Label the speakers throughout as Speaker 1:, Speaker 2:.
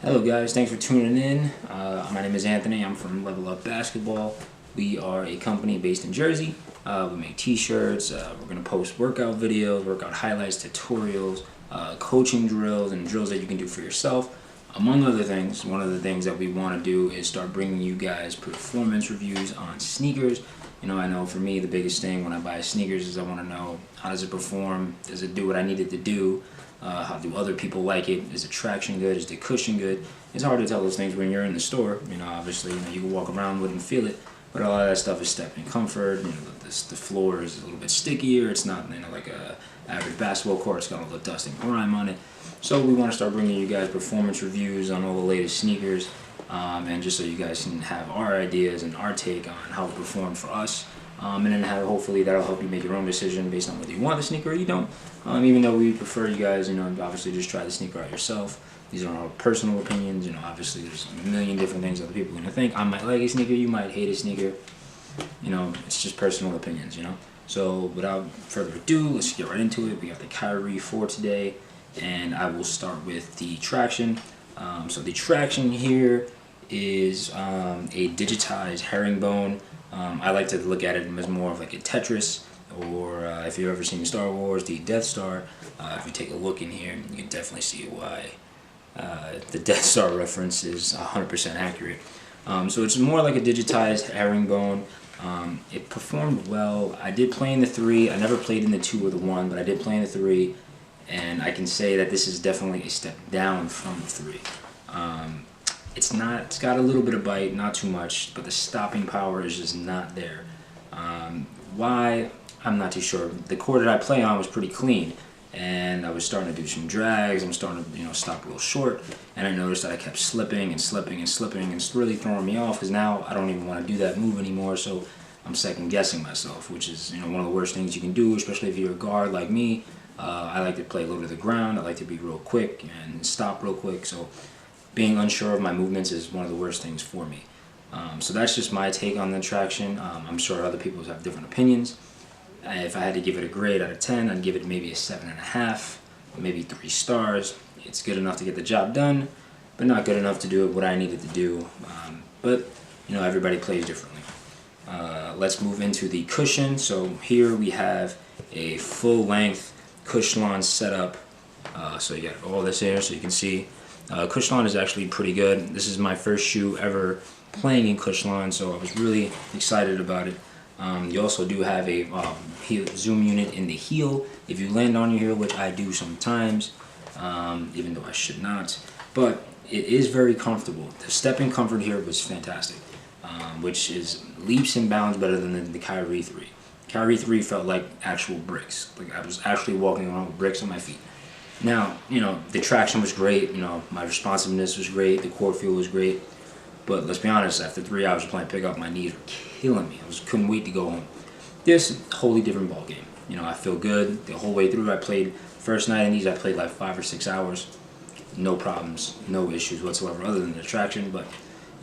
Speaker 1: Hello guys, thanks for tuning in. My name is Anthony. I'm from Level Up Basketball. We are a company based in Jersey. We make t-shirts. We're going to post workout videos, workout highlights, tutorials, coaching drills, and drills that you can do for yourself. Among other things, one of the things that we want to do is start bringing you guys performance reviews on sneakers. I know for me the biggest thing when I buy sneakers is I want to know, how does it perform? Does it do what I need it to do? How do other people like it? Is the traction good? Is the cushion good? It's hard to tell those things when you're in the store. Obviously, you can walk around with and feel it, but a lot of that stuff is stepping comfort. The floor is a little bit stickier. It's not like a average basketball court. It's got all the dust and grime on it. So we want to start bringing you guys performance reviews on all the latest sneakers, and just so you guys can have our ideas and our take on how it performed for us. And then hopefully that'll help you make your own decision based on whether you want the sneaker or you don't. Even though we prefer you guys, obviously just try the sneaker out yourself. These are our personal opinions. Obviously there's a million different things other people are gonna think. I might like a sneaker, you might hate a sneaker. It's just personal opinions. So without further ado, let's get right into it. We got the Kyrie 4 today, and I will start with the traction. So the traction here is a digitized herringbone. I like to look at it as more of like a Tetris, or if you've ever seen Star Wars, the Death Star. If you take a look in here, you can definitely see why the Death Star reference is 100% accurate. So it's more like a digitized herringbone. It performed well. I did play in the 3. I never played in the 2 or the 1, but I did play in the 3, and I can say that this is definitely a step down from the 3. It's got a little bit of bite, not too much, but the stopping power is just not there. Why? I'm not too sure. The court that I play on was pretty clean, and I was starting to do some drags. I'm starting to stop a little short, and I noticed that I kept slipping and slipping and slipping, and it's really throwing me off because now I don't even want to do that move anymore. So I'm second guessing myself, which is one of the worst things you can do, especially if you're a guard like me. I like to play low to the ground. I like to be real quick and stop real quick. So being unsure of my movements is one of the worst things for me. So that's just my take on the traction. I'm sure other people have different opinions. If I had to give it a grade out of 10, I'd give it maybe a 7.5, maybe 3 stars. It's good enough to get the job done, but not good enough to do what I needed to do. But everybody plays differently. Let's move into the cushion. So here we have a full-length Cushlon setup. So you got all this here, so you can see. Cushlon is actually pretty good. This is my first shoe ever playing in Cushlon, so I was really excited about it. You also do have a zoom unit in the heel if you land on your heel, which I do sometimes, even though I should not. But it is very comfortable. The stepping comfort here was fantastic, which is leaps and bounds better than the Kyrie 3. Kyrie 3 felt like actual bricks. Like I was actually walking around with bricks on my feet. Now, the traction was great, my responsiveness was great, the core feel was great, but let's be honest, after 3 hours of playing pickup, my knees were killing me. I couldn't wait to go home. This is a wholly different ball game. I feel good the whole way through. I played, first night in these, I played like 5 or 6 hours, no problems, no issues whatsoever other than the traction, but,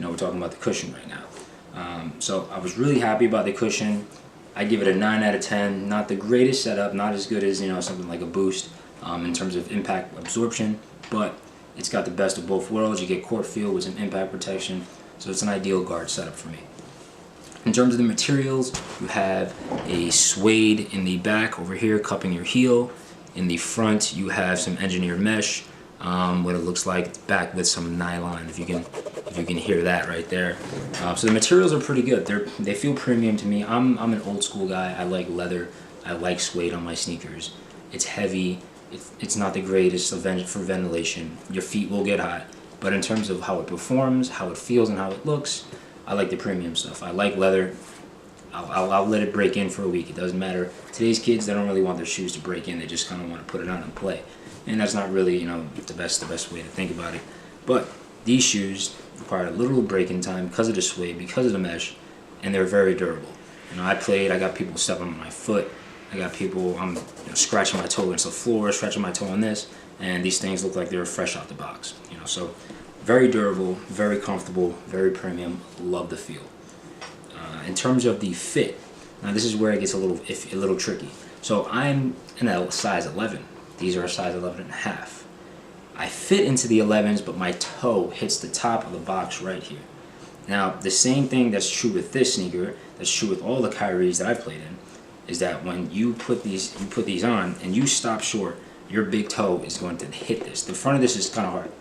Speaker 1: we're talking about the cushion right now. So I was really happy about the cushion. I give it a 9 out of 10, not the greatest setup, not as good as, something like a Boost. In terms of impact absorption, but it's got the best of both worlds. You get court feel with some impact protection, so it's an ideal guard setup for me. In terms of the materials, you have a suede in the back over here cupping your heel. In the front, you have some engineered mesh, what it looks like, back with some nylon, if you can hear that right there. So the materials are pretty good. They feel premium to me. I'm an old school guy. I like leather. I like suede on my sneakers. It's heavy. It's not the greatest for ventilation. Your feet will get hot. But in terms of how it performs, how it feels, and how it looks, I like the premium stuff. I like leather. I'll let it break in for a week. It doesn't matter. Today's kids, they don't really want their shoes to break in. They just kind of want to put it on and play. And that's not really, the best way to think about it. But these shoes require a little break-in time because of the suede, because of the mesh, and they're very durable. I got people stepping on my foot. I got people, I'm scratching my toe against the floor, scratching my toe on this, and these things look like they're fresh out the box. So very durable, very comfortable, very premium. Love the feel. In terms of the fit, now this is where it gets a little tricky. So I'm in a size 11. These are a size 11 and a half. I fit into the 11s, but my toe hits the top of the box right here. Now, the same thing that's true with this sneaker, that's true with all the Kyries that I've played in, is that when you put these on and you stop short, your big toe is going to hit this. The front of this is kind of hard,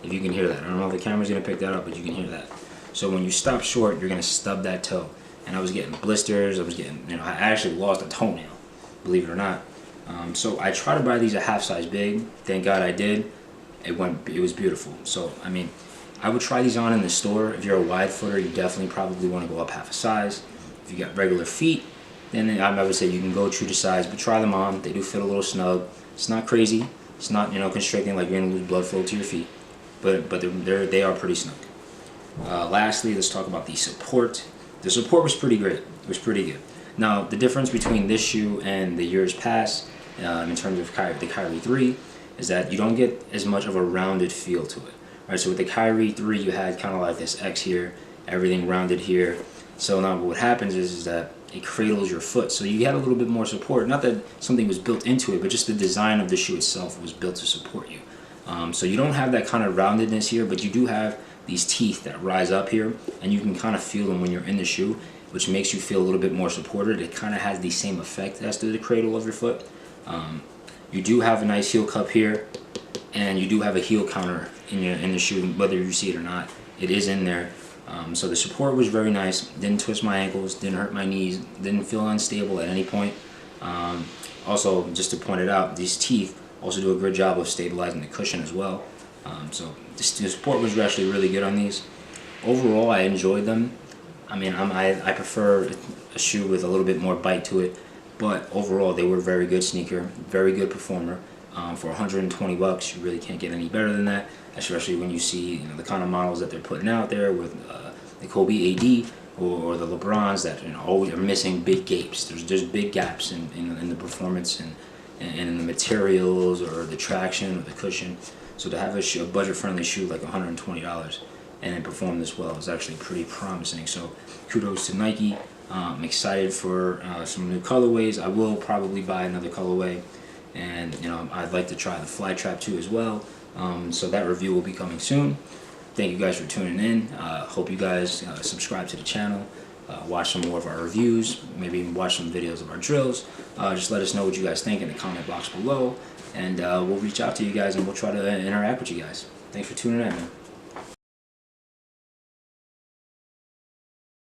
Speaker 1: if you can hear that. I don't know if the camera's going to pick that up, but you can hear that. So when you stop short, you're going to stub that toe. And I was getting blisters, I was getting, I actually lost a toenail, believe it or not. So I tried to buy these a half size big. Thank God I did. It was beautiful. So, I mean, I would try these on in the store. If you're a wide footer, you definitely probably want to go up half a size. If you got regular feet, then I would say you can go true to size, but try them on. They do fit a little snug. It's not crazy. It's not, constricting like you're going to lose blood flow to your feet, but they are pretty snug. Lastly, let's talk about the support. The support was pretty great. It was pretty good. Now, the difference between this shoe and the years past, in terms of the Kyrie 3, is that you don't get as much of a rounded feel to it. Right, so with the Kyrie 3, you had kind of like this X here, everything rounded here. So now what happens is that it cradles your foot. So you get a little bit more support. Not that something was built into it, but just the design of the shoe itself was built to support you. So you don't have that kind of roundedness here, but you do have these teeth that rise up here, and you can kind of feel them when you're in the shoe, which makes you feel a little bit more supported. It kind of has the same effect as to the cradle of your foot. You do have a nice heel cup here, and you do have a heel counter in the shoe, whether you see it or not. It is in there. So the support was very nice. Didn't twist my ankles, didn't hurt my knees, didn't feel unstable at any point. Also, just to point it out, these teeth also do a good job of stabilizing the cushion as well. So the support was actually really good on these. Overall, I enjoyed them. I mean, I prefer a shoe with a little bit more bite to it, but overall, they were a very good sneaker, very good performer. For 120 bucks, you really can't get any better than that, especially when you see the kind of models that they're putting out there with the Kobe AD or the LeBrons that always are missing big gapes. There's big gaps in the performance and in the materials or the traction or the cushion. So to have a budget-friendly shoe like $120 and it perform this well is actually pretty promising. So kudos to Nike. I'm excited for some new colorways. I will probably buy another colorway. And I'd like to try the Fly Trap 2 as well. So that review will be coming soon. Thank you guys for tuning in. Hope you guys subscribe to the channel, watch some more of our reviews, maybe even watch some videos of our drills. Just let us know what you guys think in the comment box below, and we'll reach out to you guys and we'll try to interact with you guys. Thanks for tuning in, man.